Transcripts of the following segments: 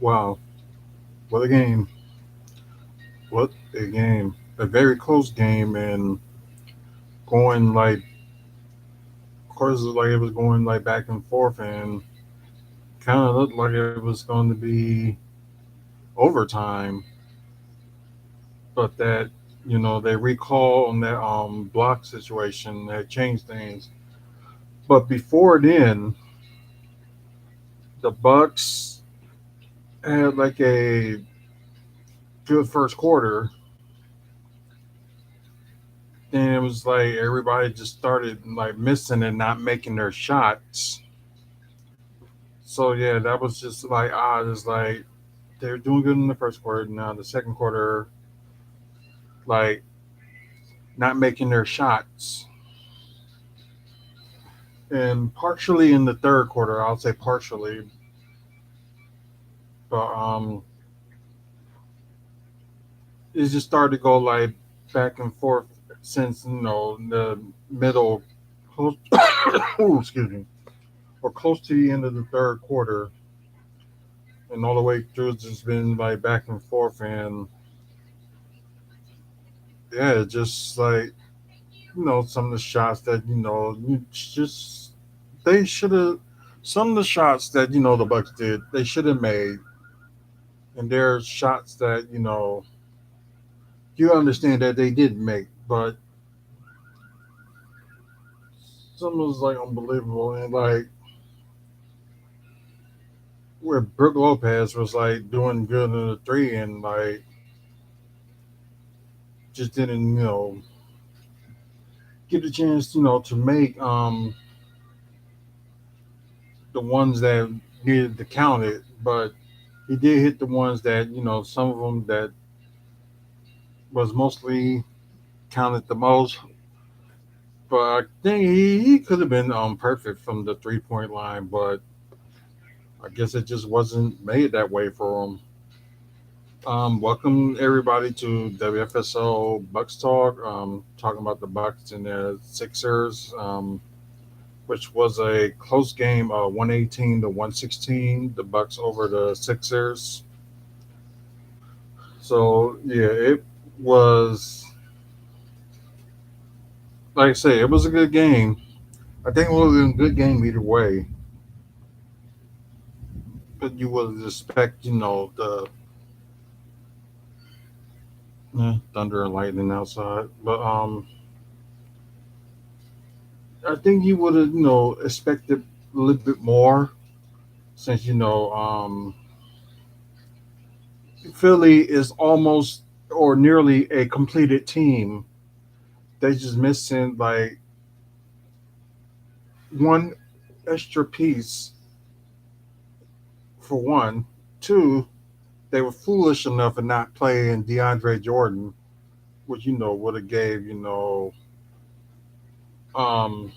Wow, what a game! What a game! A very close game, and going like, of course, like it was going like back and forth, and kind of looked like it was going to be overtime, but that they recall on that block situation that changed things. But before then, the Bucks had like a good first quarter. Then it was like everybody just started like missing and not making their shots. So yeah, that was just like odd. It's like they were doing good in the first quarter. Now the second quarter, like not making their shots, and partially in the third quarter, I'll say partially, but it just started to go like back and forth since the middle, close, ooh, excuse me, or close to the end of the third quarter, and all the way through it's just been like back and forth, and yeah, it's just like some of the shots that you just they should have some of the shots that the Bucks did they should have made, and there's shots that you understand that they didn't make, but some was like unbelievable, and like where Brook Lopez was like doing good in the three, and like just didn't get a chance to make the ones that needed to count it, but he did hit the ones that some of them that was mostly counted the most. But I think he could have been perfect from the 3 point line, but I guess it just wasn't made that way for him. Welcome everybody to WFSO Bucks Talk. Talking about the Bucks and the Sixers, which was a close game, 118 to 116. The Bucks over the Sixers. So yeah, it was like I say, it was a good game. I think it was a good game either way. But you would expect, the thunder and lightning outside. But I think you would have, expected a little bit more since Philly is almost or nearly a completed team. They just missing like one extra piece for one. Two, they were foolish enough to not playing DeAndre Jordan, which would have gave um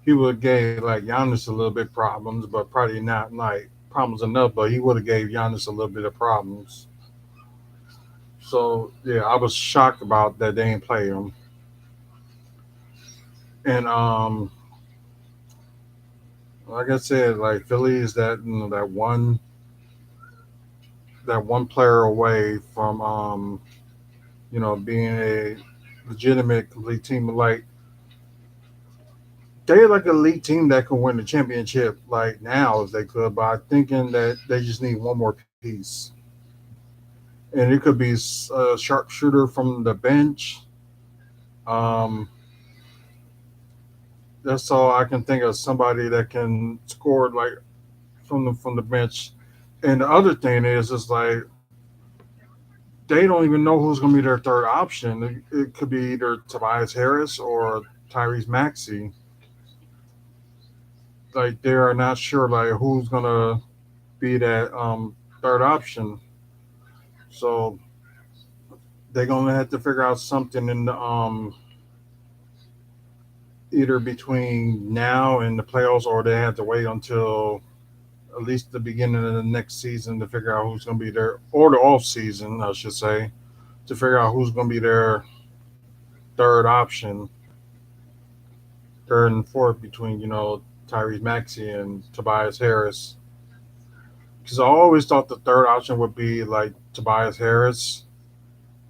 he would have gave like Giannis a little bit problems, but probably not like problems enough. But he would have gave Giannis a little bit of problems. So yeah, I was shocked about that they didn't play him. And like I said, like Philly is that that one player away from being a legitimate complete team. Like they're like an elite team that could win the championship like now if they could, but I'm thinking that they just need one more piece. And it could be a sharpshooter from the bench. Um, that's all I can think of. Somebody that can score like from the bench. And the other thing is like they don't even know who's going to be their third option. It could be either Tobias Harris or Tyrese Maxey. Like they are not sure like who's going to be that third option. So they're going to have to figure out something in the either between now and the playoffs, or they have to wait until at least the beginning of the next season to figure out who's going to be there, or the off season, I should say, to figure out who's going to be their third option, third and fourth between Tyrese Maxey and Tobias Harris. because I always thought the third option would be like Tobias Harris.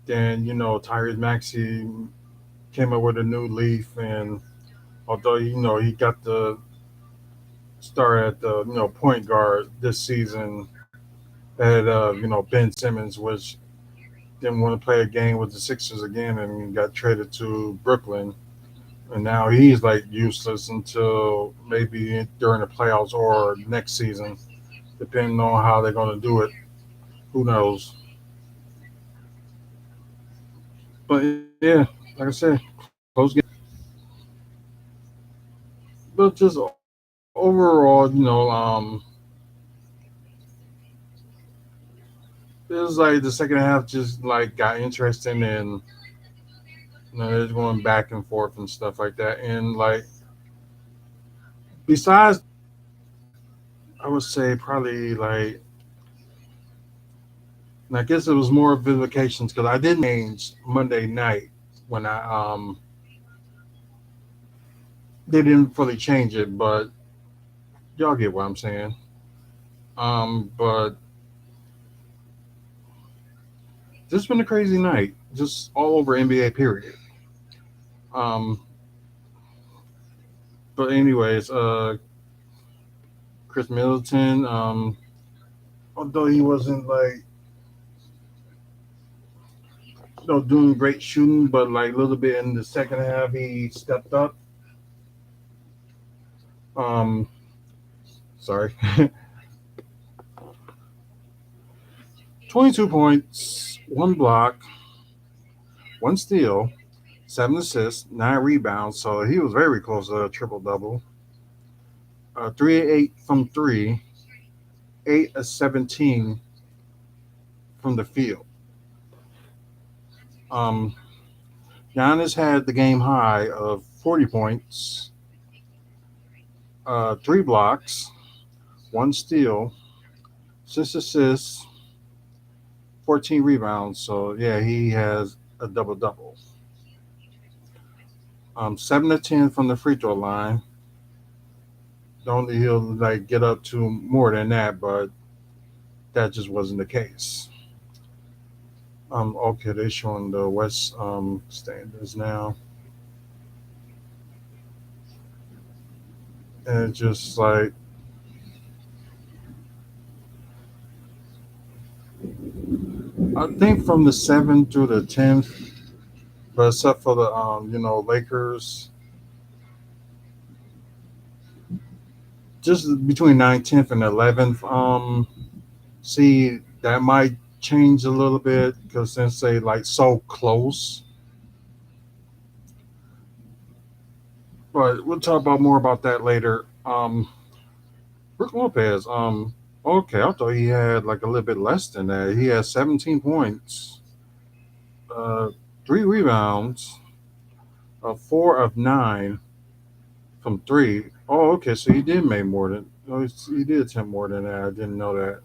Then Tyrese Maxey came up with a new leaf, and although he got the start at the point guard this season, had Ben Simmons, which didn't want to play a game with the Sixers again, and got traded to Brooklyn, and now he's like useless until maybe during the playoffs or next season, depending on how they're going to do it. Who knows? But yeah, like I said, close game. But just overall, it was like the second half just like got interesting, and it's going back and forth and stuff like that. And like besides that, I would say probably like, and I guess it was more vindications because I didn't change Monday night when they didn't fully change it, but y'all get what I'm saying. But this has been a crazy night, just all over NBA period. Um, but anyways, Chris Middleton, although he wasn't like doing great shooting, but like a little bit in the second half he stepped up. Um, sorry, 22 points, one block, one steal, seven assists, nine rebounds. So he was very close to a triple double. 3 8 from three, 8 of 17 from the field. Um, Giannis had the game high of 40 points, three blocks, one steal, six assists, 14 rebounds. So yeah, he has a double double. 7 of 10 from the free throw line. Only he'll like get up to more than that, but that just wasn't the case. Okay, they're showing the West standards now, and it's just like I think from the 7th through the 10th, but except for the Lakers, just between 9th, 10th, and 11th. See, that might change a little bit because since they like so close, but we'll talk about more about that later. Brook Lopez. Okay, I thought he had like a little bit less than that. He had 17 points, uh, three rebounds, 4 of 9 from three. Oh, okay, so he did make more than. Oh, he did attempt more than that. I didn't know that.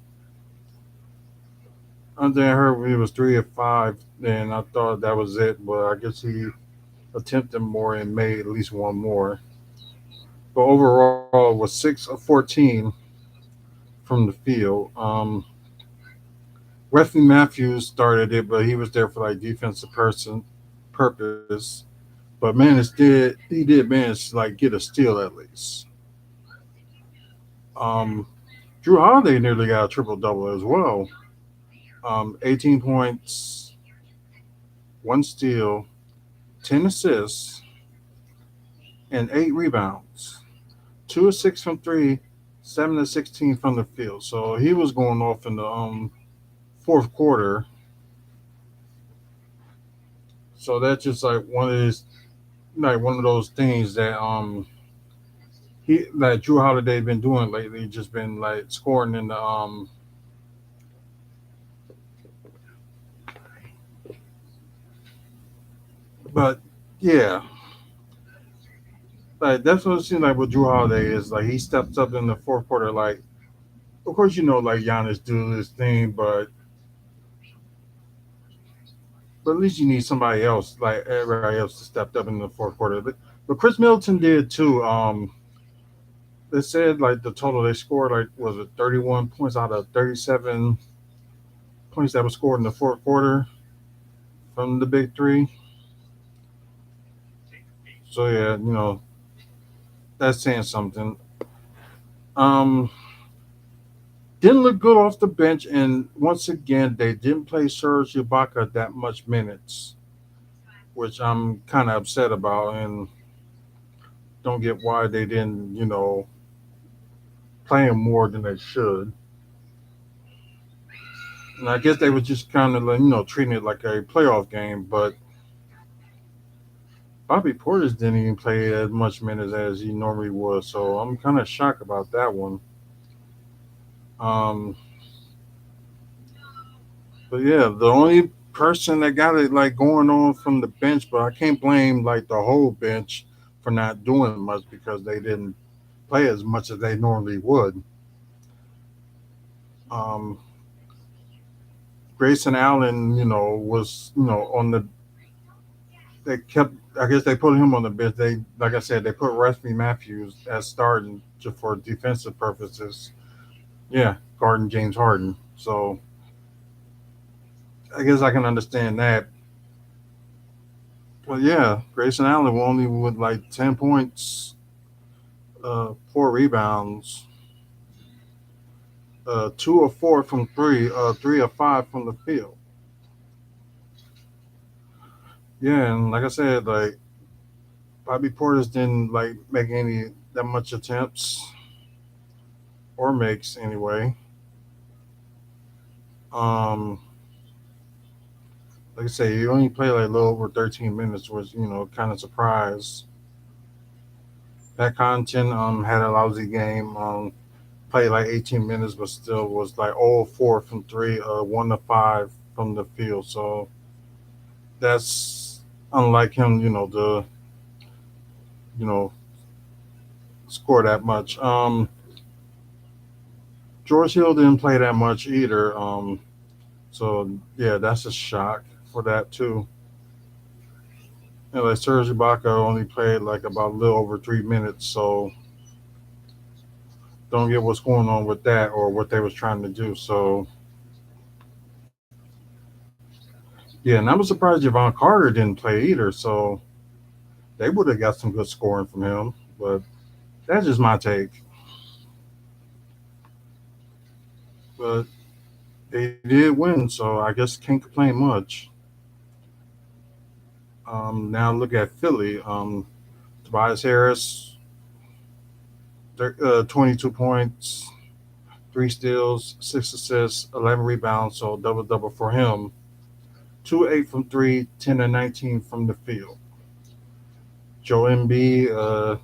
And then I heard he was 3 of 5, and I thought that was it. But I guess he attempted more and made at least one more. But overall, was 6 of 14 from the field. Wesley Matthews started it, but he was there for like defensive purpose. But he did manage to like get a steal at least. Um, Drew Holiday nearly got a triple double as well. 18 points, one steal, 10 assists, and 8 rebounds. 2 of 6 from three, 7 of 16 from the field. So he was going off in the fourth quarter. So that's just like one of those things that he like Drew Holiday been doing lately. Just been like scoring in the But yeah, like that's what it seems like with Drew Holiday is like he steps up in the fourth quarter. Like of course like Giannis do this thing, but at least you need somebody else like everybody else to step up in the fourth quarter. But Chris Middleton did too. they said like the total they scored like was it 31 points out of 37 points that was scored in the fourth quarter from the big three. So yeah, that's saying something. Um, didn't look good off the bench, and once again they didn't play Serge Ibaka that much minutes, which I'm kind of upset about, and don't get why they didn't play him more than they should. And I guess they were just kind of like, treating it like a playoff game, but Bobby Portis didn't even play as much minutes as he normally would, so I'm kind of shocked about that one. Um, but yeah, the only person that got it like going on from the bench, but I can't blame like the whole bench for not doing much because they didn't play as much as they normally would. Um, Grayson Allen, was on the they kept. I guess they put him on the bench. They, like I said, they put Wesley Matthews as starting for defensive purposes. Yeah, guarding James Harden. So I guess I can understand that. But yeah, Grayson Allen only with like 10 points, 4 rebounds, 2 of 4 from three, 3 of 5 from the field. Yeah, and like I said, like Bobby Portis didn't like make any that much attempts or makes anyway. Um, like I say, he only played like a little over 13 minutes, was kind of surprised. That Connaughton had a lousy game. Played like 18 minutes, but still was like 0 4 from three, 1 of 5 from the field. So that's unlike him, to you know score that much. George Hill didn't play that much either. So yeah, that's a shock for that too. And like Serge Ibaka only played like about a little over 3 minutes, so don't get what's going on with that or what they was trying to do. So yeah, and I was surprised Javon Carter didn't play either. So they would have got some good scoring from him. But that's just my take. But they did win, so I guess can't complain much. Now look at Philly. Tobias Harris, 22 points, 3 steals, 6 assists, 11 rebounds, so double double for him. 2 8 from three, 10 and 19 from the field. Joe Embiid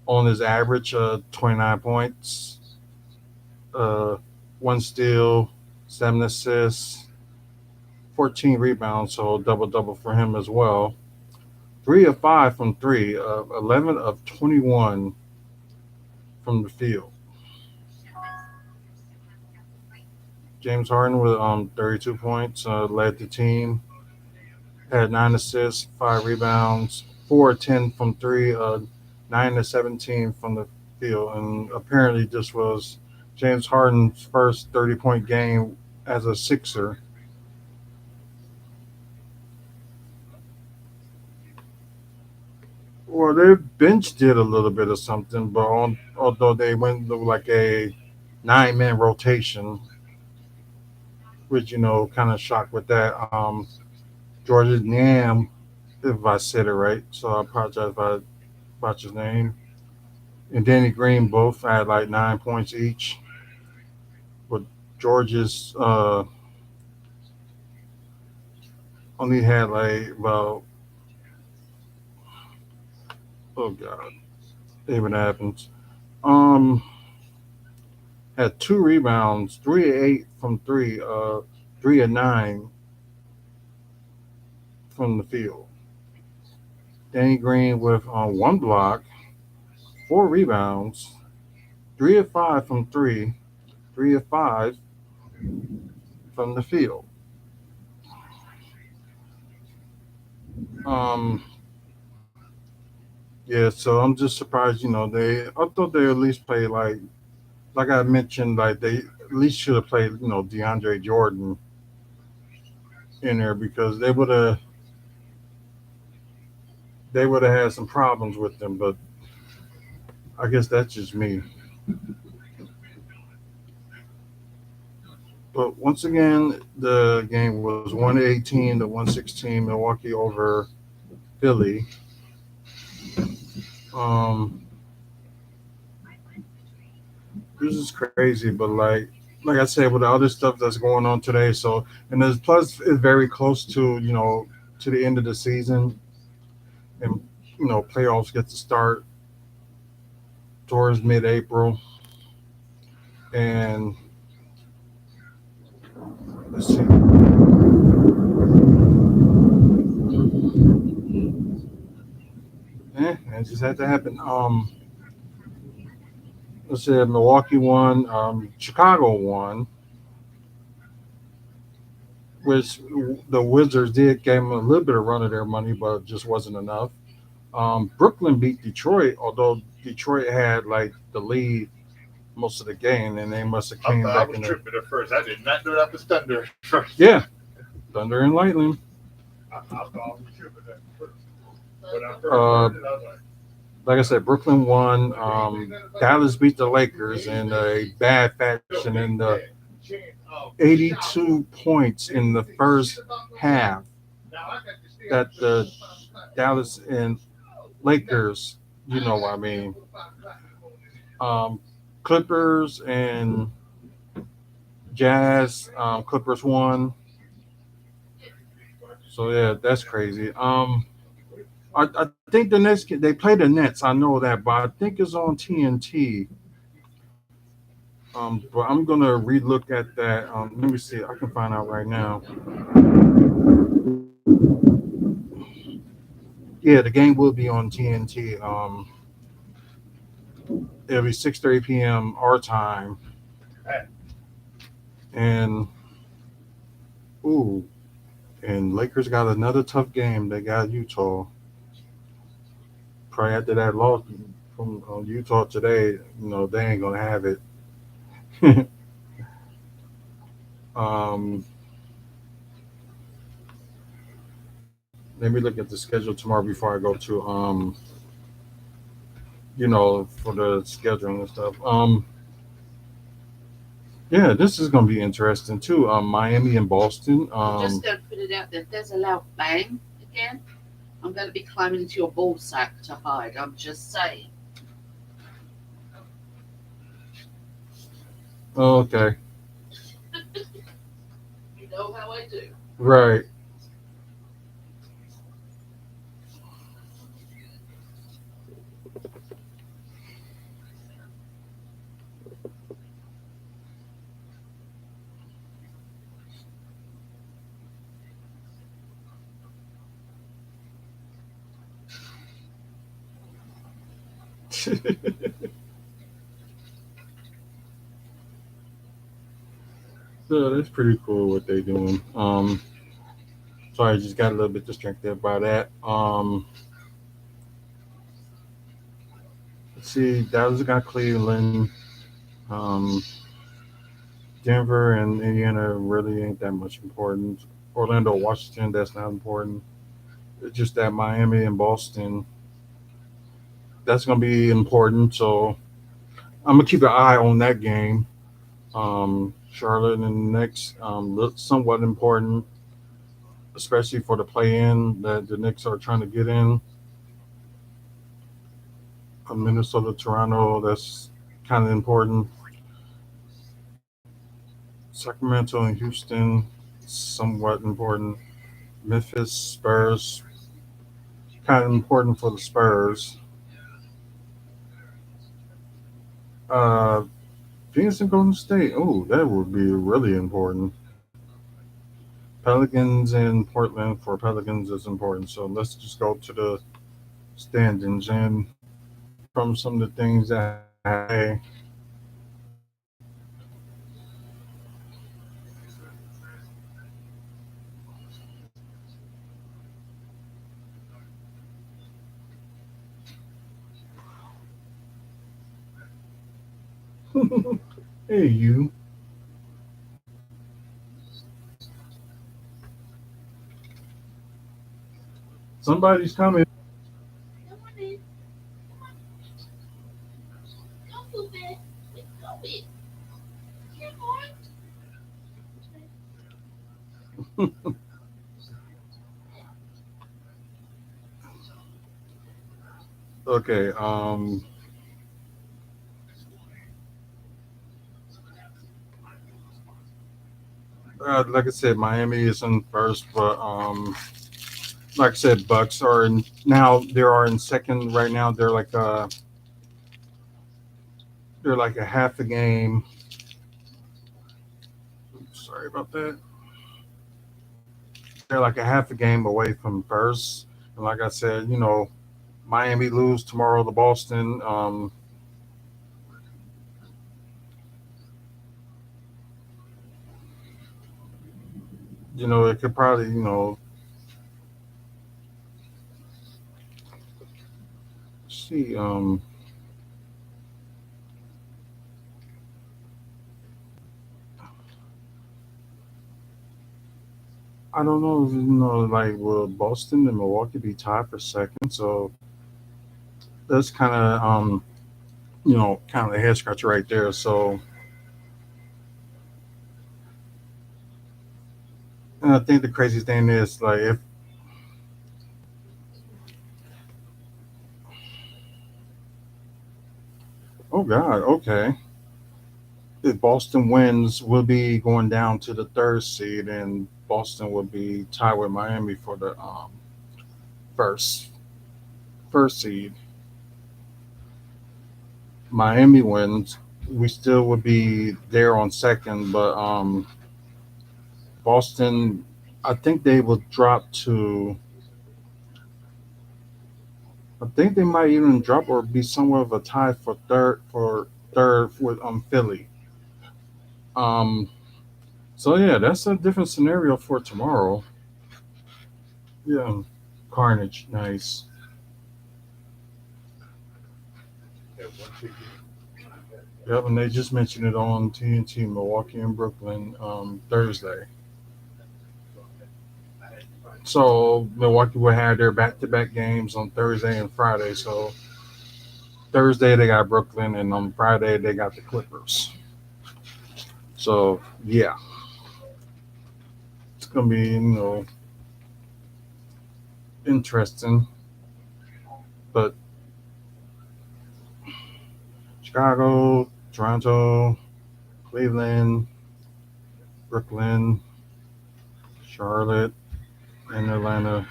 on his average, 29 points, uh, 1 steal, 7 assists, 14 rebounds, so double double for him as well. 3 of 5 from three, 11 of 21 from the field. James Harden with 32 points, led the team, had 9 assists, 5 rebounds, 4 of 10 from three, 9 to 17 from the field, and apparently this was James Harden's first 30-point game as a Sixer. Well, their bench did a little bit of something, but although they went to like a 9-man rotation, which kind of shocked with that. George's Nam, if I said it right, so I apologize if I botched his name. And Danny Green both had like 9 points each, but George's only had like about, oh god, it even happens. Um, had 2 rebounds, 3 of 8 from three, 3 of 9 from the field. Danny Green with 1 block, 4 rebounds, 3 of 5 from three, 3 of 5 from the field. Um, Yeah, so I'm just surprised. They I thought they at least play like I mentioned, like they at least should have played DeAndre Jordan in there because they would have had some problems with them. But I guess that's just me. But once again, the game was 118 to 116, Milwaukee over Philly. Um, this is crazy, but like I said, with the other stuff that's going on today, so and there's plus it's very close to to the end of the season, and playoffs get to start towards mid-April, and let's see, it just had to happen. Let's say Milwaukee won, Chicago won, which the Wizards did gave them a little bit of run of their money, but it just wasn't enough. Brooklyn beat Detroit, although Detroit had like the lead most of the game, and they must have I came thought I back was in the tripping at first. I did not know that was thunder at first. yeah Thunder and Lightning. I thought I was tripping at first. When I first Uh, heard it, I was like, like I said, Brooklyn won. Dallas beat the Lakers in a bad fashion in the chance of shot. 82 points in the first half Now I got to stay up that to the 4, 5 o'clock. Dallas and Lakers, what I mean, 4, 5 o'clock in the morning. um, Clippers and Jazz. Clippers won. So yeah, that's crazy. I think the Nets they play the Nets. I know that, but I think it's on TNT. But I'm gonna relook at that. Let me see. I can find out right now. Yeah, the game will be on TNT. It'll be 6:30 p.m. our time, and ooh, and Lakers got another tough game. They got Utah. Probably after that loss from Utah today, they ain't gonna have it. um, Let me look at the schedule tomorrow before I go to for the scheduling and stuff. Yeah, this is gonna be interesting too. Miami and Boston. I'm just going to put it out there. If there's a loud bang again, I'm going to be climbing into your ball sack to hide. I'm just saying. Okay, You know how I do. right. So that's pretty cool what they doing. Sorry, I just got a little bit distracted by that. Let's see, Dallas got Cleveland. Um, Denver and Indiana really ain't that much important. Orlando, Washington, that's not important. It's just that Miami and Boston, that's gonna be important. So I'm gonna keep an eye on that game. Charlotte and the Knicks look somewhat important, especially for the play-in that the Knicks are trying to get in. Minnesota, Toronto, that's kind of important. Sacramento and Houston, somewhat important. Memphis, Spurs, kind of important for the Spurs. Uh, Phoenix and Golden State, oh, that would be really important. Pelicans and Portland for Pelicans is important. So let's just go to the standings and from some of the things that happened today. Hey, you. Somebody's coming. Come on in. Go, Poopy. Go it. Come on. Okay. Like I said, Miami is in first, but like I said, Bucks are in now. They are in second right now. They're like a half a game. Sorry about that. They're like a half a game away from first. And like I said, Miami lose tomorrow to Boston. It could probably, see. I don't know. Like will Boston and Milwaukee be tied for second? So that's kind of a head scratcher right there. So, and I think the crazy thing is like if oh God, okay, if Boston wins, we'll be going down to the third seed, and Boston will be tied with Miami for the first first seed. Miami wins, we still would be there on second, but Boston, I think they will drop to. I think they might even drop or be somewhere of a tie for third with Philly. Um, so yeah, that's a different scenario for tomorrow. Yeah, Carnage, nice. And once again, Yep, and they just mentioned it on TNT, Milwaukee and Brooklyn Thursday. So Milwaukee will have their back-to-back games on Thursday and Friday. So Thursday they got Brooklyn, and on Friday they got the Clippers. So yeah, it's gonna be interesting. But Chicago, Toronto, Cleveland, Brooklyn, Charlotte, and Atlanta.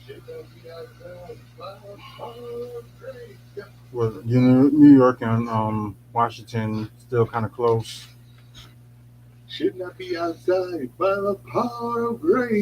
should not be outside by a power grade. Yep. With New York and Washington still kind of close. Should not be outside by the power of grace.